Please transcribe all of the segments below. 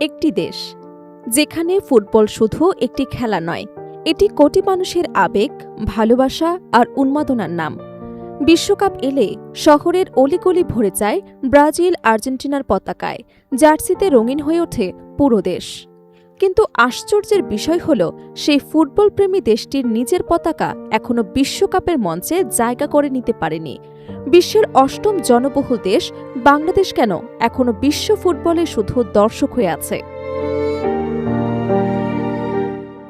একটি দেশ যেখানে ফুটবল শুধু একটি খেলা নয়, এটি কোটি মানুষের আবেগ, ভালোবাসা আর উন্মাদনার নাম। বিশ্বকাপ এলে শহরের অলিগলি ভরে যায় ব্রাজিল আর্জেন্টিনার পতাকায়, জার্সিতে রঙিন হয়ে ওঠে পুরো দেশ। কিন্তু আশ্চর্যের বিষয় হল, সেই ফুটবলপ্রেমী দেশটির নিজের পতাকা এখনও বিশ্বকাপের মঞ্চে জায়গা করে নিতে পারেনি। বিশ্বের অষ্টম জনবহুল দেশ বাংলাদেশ কেন এখনও বিশ্ব ফুটবলে শুধু দর্শক হয়ে আছে?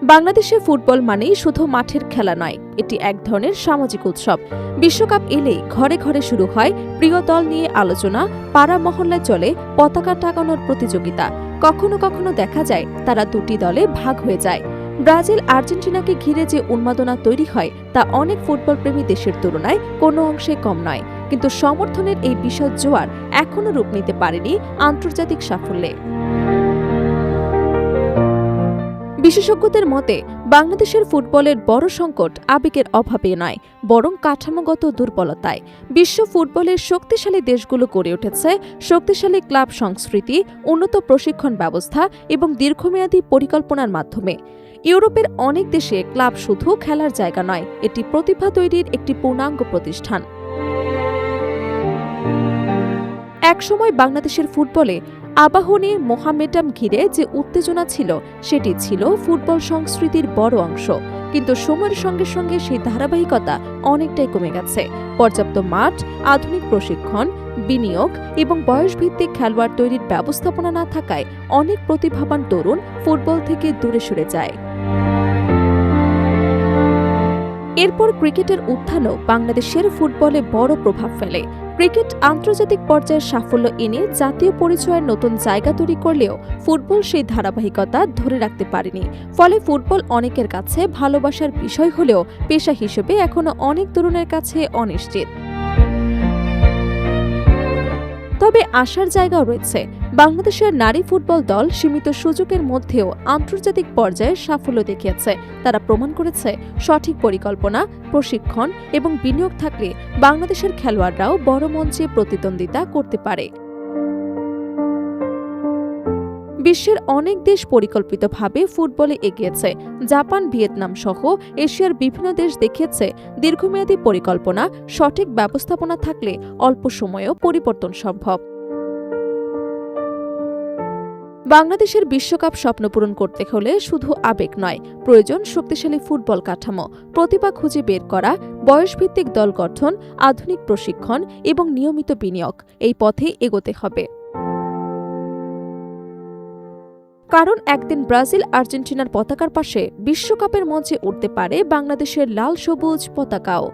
বাংলাদেশে ফুটবল মানেই শুধু মাঠের খেলা নয়, এটি এক ধরনের সামাজিক উৎসব। বিশ্বকাপ এলেই ঘরে ঘরে শুরু হয় প্রিয় দল নিয়ে আলোচনা, পাড়া মহল্লায় চলে পতাকা টাঙানোর প্রতিযোগিতা। কখনো কখনো দেখা যায় তারা দুটি দলে ভাগ হয়ে যায়। ব্রাজিল আর্জেন্টিনাকে ঘিরে যে উন্মাদনা তৈরি হয় তা অনেক ফুটবলপ্রেমী দেশের তুলনায় কোনো অংশে কম নয়। কিন্তু সমর্থনের এই বিশাল জোয়ার এখনও রূপ নিতে পারেনি আন্তর্জাতিক সাফল্যে। বিশেষজ্ঞদের মতে বাংলাদেশের ফুটবলের বড় সংকট আবেগের অভাবে নয়, বরং কাঠামোগত দুর্বলতায়। বিশ্ব ফুটবলের শক্তিশালী দেশগুলো গড়ে উঠেছে শক্তিশালী ক্লাব সংস্কৃতি, উন্নত প্রশিক্ষণ ব্যবস্থা এবং দীর্ঘমেয়াদী পরিকল্পনার মাধ্যমে। ইউরোপের অনেক দেশে ক্লাব শুধু খেলার জায়গা নয়, এটি প্রতিভা তৈরির একটি পূর্ণাঙ্গ প্রতিষ্ঠান। একসময় বাংলাদেশের ফুটবলে আবাহনী মোহামেডান ঘিরে যে উত্তেজনা ছিল, সেটি ছিল ফুটবল সংস্কৃতির বড় অংশ। কিন্তু সময়ের সঙ্গে সঙ্গে সেই ধারাবাহিকতা অনেকটাই কমে গেছে। পর্যাপ্ত মাঠ, আধুনিক প্রশিক্ষণ, বিনিয়োগ এবং বয়সভিত্তিক খেলোয়াড় তৈরির ব্যবস্থাপনা না থাকায় অনেক প্রতিভাবান তরুণ ফুটবল থেকে দূরে সরে যায়। এরপর ক্রিকেটের উত্থানও বাংলাদেশের ফুটবলে বড় প্রভাব ফেলে। ক্রিকেট আন্তর্জাতিক পর্যায়ের সাফল্য এনে জাতীয় পরিচয়ের নতুন জায়গা তৈরি করলেও ফুটবল সেই ধারাবাহিকতা ধরে রাখতে পারেনি। ফলে ফুটবল অনেকের কাছে ভালোবাসার বিষয় হলেও পেশা হিসেবে এখনো অনেক তরুণের কাছে অনিশ্চিত। তবে আশার জায়গাও রয়েছে। বাংলাদেশের নারী ফুটবল দল সীমিত সুযোগের মধ্যেও আন্তর্জাতিক পর্যায়ে সাফল্য দেখিয়েছে। তারা প্রমাণ করেছে সঠিক পরিকল্পনা, প্রশিক্ষণ এবং বিনিয়োগ থাকলে বাংলাদেশের খেলোয়াড়রাও বড় মঞ্চে প্রতিদ্বন্দ্বিতা করতে পারে। বিশ্বের অনেক দেশ পরিকল্পিতভাবে ফুটবলে এগিয়েছে। জাপান, ভিয়েতনাম সহ এশিয়ার বিভিন্ন দেশ দেখিয়েছে দীর্ঘমেয়াদী পরিকল্পনা, সঠিক ব্যবস্থাপনা থাকলে অল্প সময়েও পরিবর্তন সম্ভব। বাংলাদেশের বিশ্বকাপ স্বপ্ন পূরণ করতে হলে শুধু আবেগ নয়, প্রয়োজন শক্তিশালী ফুটবল কাঠামো, প্রতিভা খুঁজে বের করা, বয়সভিত্তিক দল গঠন, আধুনিক প্রশিক্ষণ এবং নিয়মিত বিনিয়োগ। এই পথে এগোতে হবে। কারণ একদিন ব্রাজিল আর্জেন্টিনার পতাকার পাশে বিশ্বকাপের মঞ্চে উঠতে পারে বাংলাদেশের লাল সবুজ পতাকাও।